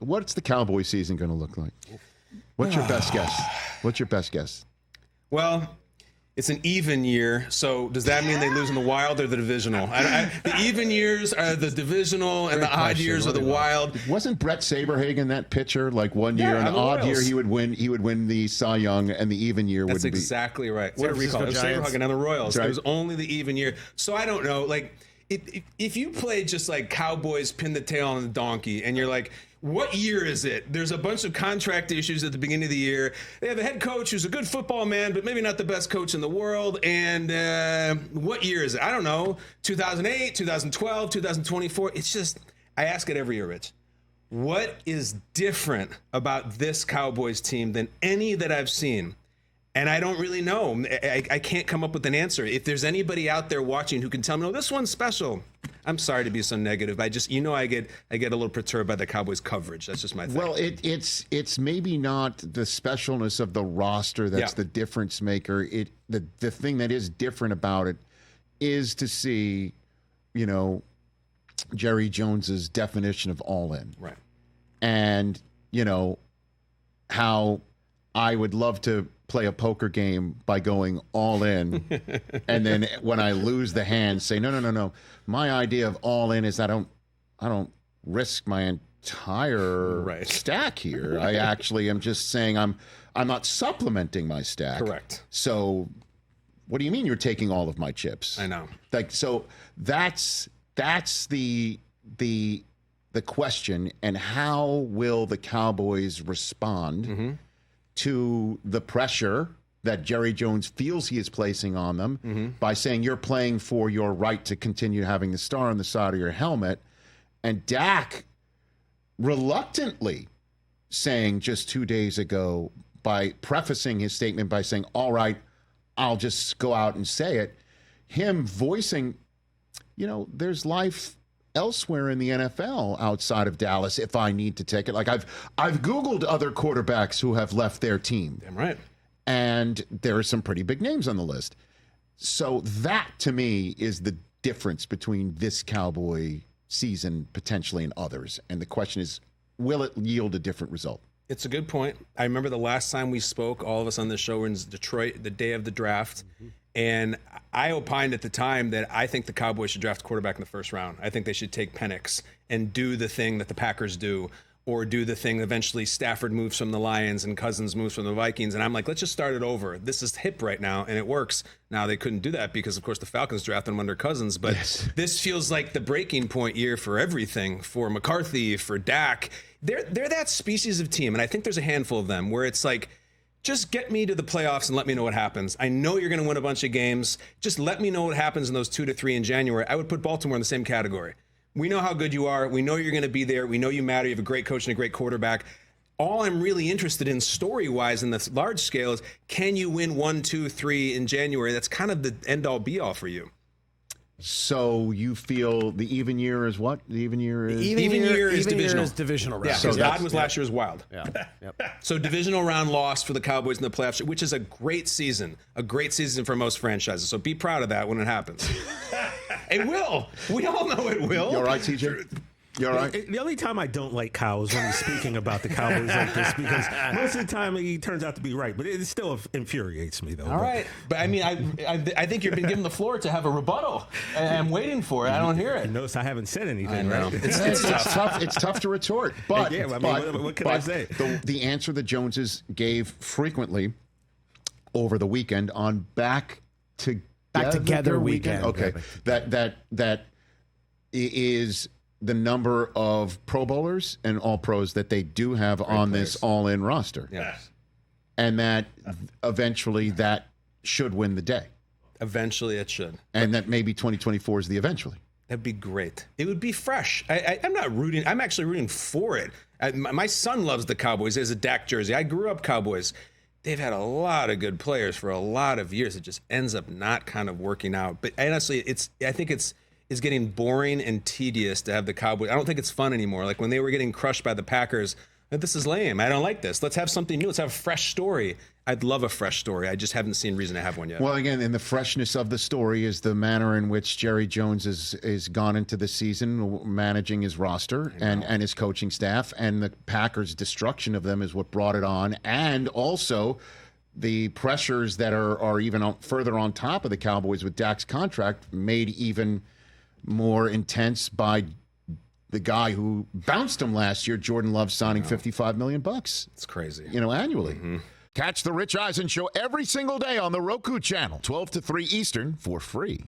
What's the Cowboy season going to look like? What's your best guess? What's your best guess? Well, it's an even year, so does that mean they lose in the Wild or the divisional? The even years are the divisional, and the odd years are the Wild. Wasn't Brett Saberhagen that pitcher? Like one year, an odd year, he would win the Cy Young, and the even year would be. That's exactly right. What a recall! It was Saberhagen and the Royals. Right. It was only the even year. So I don't know. Like, if you played just like Cowboys pin the tail on the donkey, and you're like, what year is it? There's a bunch of contract issues at the beginning of the year. They have a head coach who's a good football man, but maybe not the best coach in the world. And what year is it? I don't know. 2008, 2012, 2024. It's just, I ask it every year, Rich. What is different about this Cowboys team than any that I've seen? And I don't really know. I can't come up with an answer. If there's anybody out there watching who can tell me, oh, this one's special. I'm sorry to be so negative. I just, I get a little perturbed by the Cowboys coverage. That's just my thing. Well, it's maybe not the specialness of the roster that's the difference maker. The thing that is different about it is to see, Jerry Jones's definition of all in. Right. And, how I would love to play a poker game by going all in, and then when I lose the hand, say no. My idea of all in is I don't risk my entire stack here. I actually am just saying I'm not supplementing my stack. Correct. So, what do you mean you're taking all of my chips? I know. So that's the question, and how will the Cowboys respond to the pressure that Jerry Jones feels he is placing on them by saying you're playing for your right to continue having the star on the side of your helmet, and Dak reluctantly saying just 2 days ago, by prefacing his statement by saying, all right, I'll just go out and say it, him voicing, there's life elsewhere in the NFL outside of Dallas if I need to take it. Like I've Googled other quarterbacks who have left their team. Damn right. And there are some pretty big names on the list. So that, to me, is the difference between this Cowboy season potentially and others. And the question is, will it yield a different result? It's a good point. I remember the last time we spoke, all of us on the show were in Detroit the day of the draft. And I opined at the time that I think the Cowboys should draft a quarterback in the first round. I think they should take Penix and do the thing that the Packers do, or do the thing eventually Stafford moves from the Lions and Cousins moves from the Vikings. And I'm like, let's just start it over. This is hip right now, and it works. Now, they couldn't do that because, of course, the Falcons drafted him under Cousins. But This feels like the breaking point year for everything, for McCarthy, for Dak. They're that species of team, and I think there's a handful of them where it's like, just get me to the playoffs and let me know what happens. I know you're going to win a bunch of games. Just let me know what happens in those 2 to 3 in January. I would put Baltimore in the same category. We know how good you are. We know you're going to be there. We know you matter. You have a great coach and a great quarterback. All I'm really interested in story-wise in this large scale is, can you win 1, 2, 3 in January? That's kind of the end-all, be-all for you. So you feel the even year is what? The even year is? Even year is divisional. Divisional round. Yeah, because odd was last year's Wild. Yeah. Yep. So divisional round loss for the Cowboys in the playoffs, which is a great season for most franchises. So be proud of that when it happens. It will. We all know it will. You all right, TJ? You all right? The only time I don't like Kyle is when he's speaking about the Cowboys like this, because most of the time he turns out to be right, but it still infuriates me, though. All right. But I mean, I think you've been given the floor to have a rebuttal. I'm waiting for it. I don't hear it. You notice I haven't said anything, I know. right? It's tough. It's tough to retort. But, what can I say? The answer the Joneses gave frequently over the weekend on Back Together weekend. Okay. That is the number of Pro Bowlers and All Pros that they do have on this all-in roster. Yes. And that eventually that should win the day. Eventually it should. And that maybe 2024 is the eventually. That'd be great. It would be fresh. I'm not rooting. I'm actually rooting for it. My son loves the Cowboys. He has a Dak jersey. I grew up Cowboys. They've had a lot of good players for a lot of years. It just ends up not kind of working out. But honestly, I think it's getting boring and tedious to have the Cowboys. I don't think it's fun anymore. Like when they were getting crushed by the Packers, This is lame. I don't like this. Let's have something new. Let's have a fresh story. I'd love a fresh story. I just haven't seen reason to have one yet. Well, again, in the freshness of the story is the manner in which Jerry Jones is gone into the season, managing his roster and his coaching staff, and the Packers' destruction of them is what brought it on, and also the pressures that are even further on top of the Cowboys with Dak's contract made even more intense by the guy who bounced him last year, Jordan Love, signing $55 million. It's crazy. Annually. Mm-hmm. Catch the Rich Eisen Show every single day on the Roku channel, 12 to 3 Eastern, for free.